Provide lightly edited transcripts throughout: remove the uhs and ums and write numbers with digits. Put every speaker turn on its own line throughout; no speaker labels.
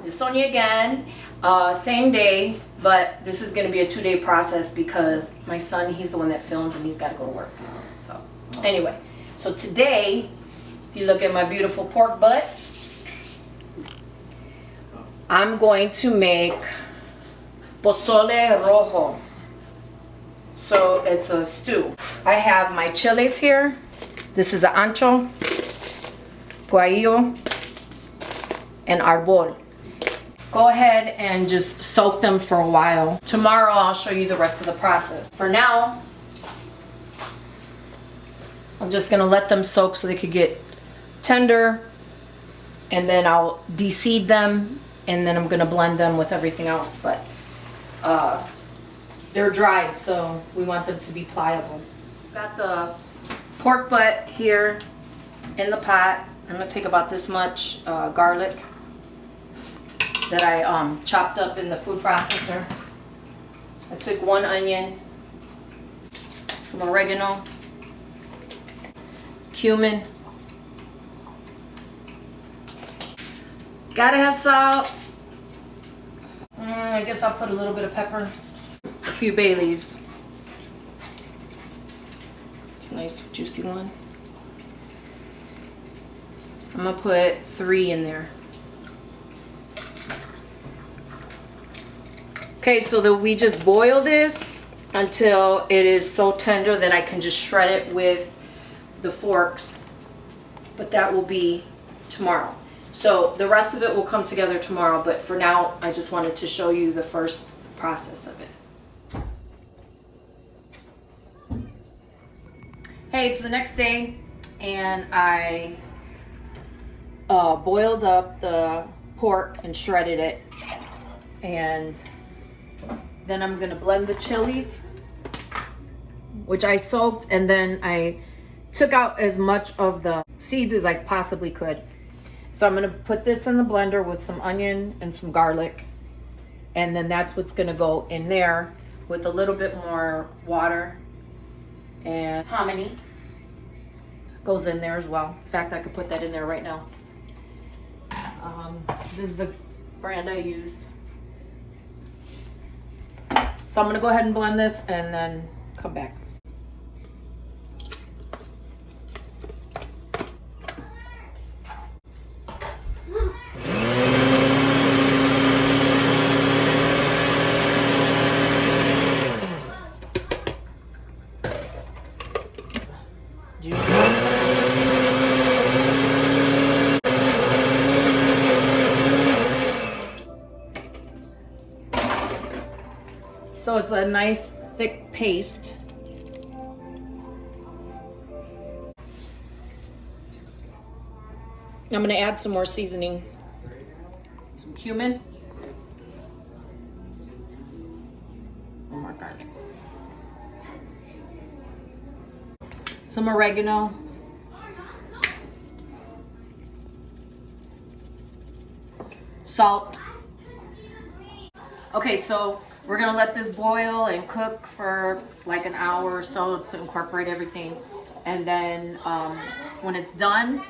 it's Sonia again. Same day, but this is gonna be a 2-day process because my son, he's the one that filmed and he's gotta go to work. So anyway, so today, if you look at my beautiful pork butt, I'm going to make Posole Rojo. So it's a stew. I have my chiles here. This is an Ancho, Guajillo, and Arbole. Go ahead and just soak them for a while. Tomorrow I'll show you the rest of the process. For now, I'm just gonna let them soak so they could get tender, and then I'll de-seed them, and then I'm gonna blend them with everything else. But they're dried, so we want them to be pliable. Got the pork butt here in the pot. I'm gonna take about this much garlic that I chopped up in the food processor. I took 1 onion, some oregano, cumin. Gotta have salt. I guess I'll put a little bit of pepper. A few bay leaves. It's a nice juicy one. I'm gonna put 3 in there. Okay, so that we just boil this until it is so tender that I can just shred it with the forks. But that will be tomorrow. So the rest of it will come together tomorrow, but for now, I just wanted to show you the first process of it. Hey, it's the next day, and I boiled up the pork and shredded it, and then I'm gonna blend the chilies, which I soaked, and then I took out as much of the seeds as I possibly could. So I'm gonna put this in the blender with some onion and some garlic, and then that's what's gonna go in there with a little bit more water, and hominy goes in there as well. In fact, I could put that in there right now. This is the brand I used. So I'm gonna go ahead and blend this and then come back. So it's a nice thick paste. I'm gonna add some more seasoning. Some cumin. More garlic. Some oregano. Salt. Okay, so we're gonna let this boil and cook for like an hour or so to incorporate everything. And then when it's done,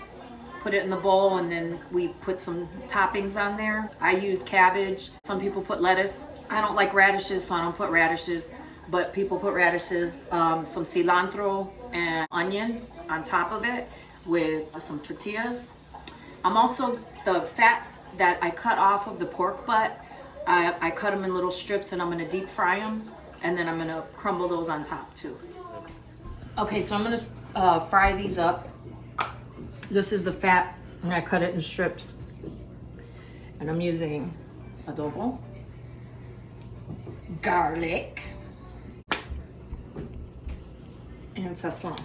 put it in the bowl, and then we put some toppings on there. I use cabbage. Some people put lettuce. I don't like radishes, so I don't put radishes, but people put radishes, some cilantro and onion on top of it with some tortillas. I'm also, the fat that I cut off of the pork butt, I cut them in little strips, and I'm gonna deep fry them, and then I'm gonna crumble those on top too. Okay, so I'm gonna fry these up. This is the fat, and I cut it in strips. And I'm using adobo, garlic, and SAZÓN.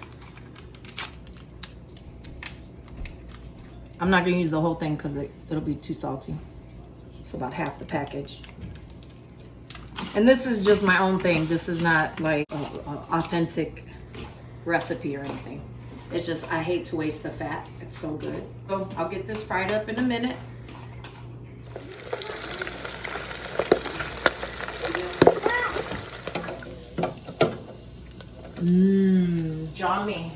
I'm not gonna use the whole thing because it'll be too salty. It's about half the package. And this is just my own thing. This is not like an authentic recipe or anything. It's just, I hate to waste the fat. It's so good. So I'll get this fried up in a minute. Yummy.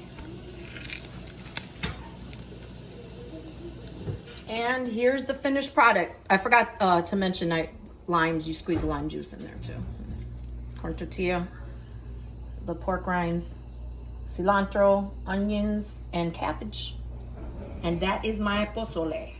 And here's the finished product. I forgot to mention limes. You squeeze the lime juice in there too. Corn tortilla, the pork rinds, cilantro, onions, and cabbage. And that is my pozole.